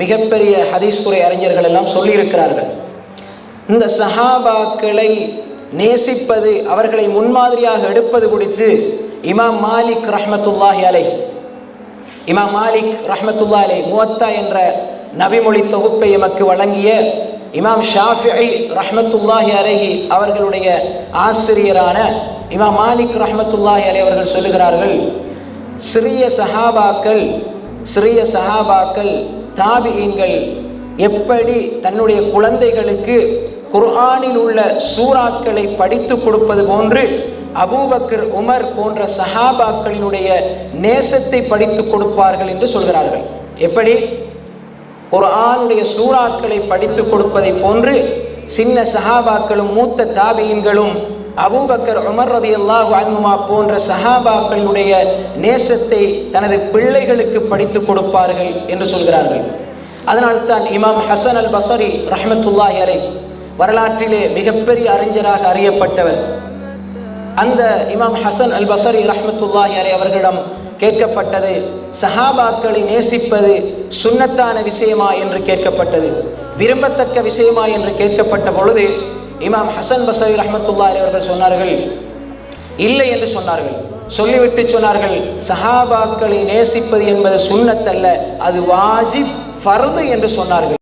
மிகப்பெரிய ஹதீஸ் துறை அறிஞர்கள் எல்லாம் சொல்லியிருக்கிறார்கள். இந்த சஹாபாக்களை நேசிப்பது, அவர்களை முன்மாதிரியாக எடுப்பது குறித்து இமாம் மாலிக் ரஹ்மத்துல்லாஹி அலைஹி முவத்தா என்ற நபிமொழி தொகுப்பை எமக்கு வழங்கிய இமாம் ஷாஃபிஈ ரஹ்மத்துல்லாஹி அலைஹி அவர்களுடைய ஆசிரியரான இமாம் மாலிக் ரஹ்மத்துல்லாஹி அலைஹி அவர்கள் சொல்லுகிறார்கள், சிறிய சஹாபாக்கள் தாபிஈன்கள் எப்படி தன்னுடைய குழந்தைகளுக்கு குர்ஆனில் உள்ள சூறாக்களை படித்து கொடுப்பது போன்று அபூபக்கர், உமர் போன்ற சஹாபாக்களினுடைய நேசத்தை படித்து கொடுப்பார்கள் என்று சொல்கிறார்கள். எப்படி குர்ஆனுடைய சூறாக்களை படித்து கொடுப்பதை போன்று சின்ன சஹாபாக்களும் மூத்த தாபியின்களும் அபூபக்கர், உமர் ரலியல்லாஹு அன்ஹுமா போன்ற சஹாபாக்களினுடைய நேசத்தை தனது பிள்ளைகளுக்கு படித்து கொடுப்பார்கள் என்று சொல்கிறார்கள். அதனால்தான் இமாம் ஹசன் அல் பஸரி ரஹ்மத்துல்லாஹி அலைஹி வரலாற்றிலே மிகப்பெரிய அறிஞராக அறியப்பட்டவர். அந்த இமாம் ஹசன் அல் பஸரி ரஹ்மத்துல்லாஹி அலைஹி அவர்களிடம் கேட்கப்பட்டது, சஹாபாக்களை நேசிப்பது சுன்னத்தான விஷயமா என்று கேட்கப்பட்டது, விரும்பத்தக்க விஷயமா என்று கேட்கப்பட்ட பொழுது இமாம் ஹசன் பஸரி ரஹ்மத்துல்லாஹி அலைஹி அவர்கள் சொன்னார்கள், இல்லை என்று சொன்னார்கள். சொல்லிவிட்டு சொன்னார்கள், சஹாபாக்களை நேசிப்பது என்பது சுன்னத் அல்ல, அது வாஜிப், ஃபர்து என்று சொன்னார்கள்.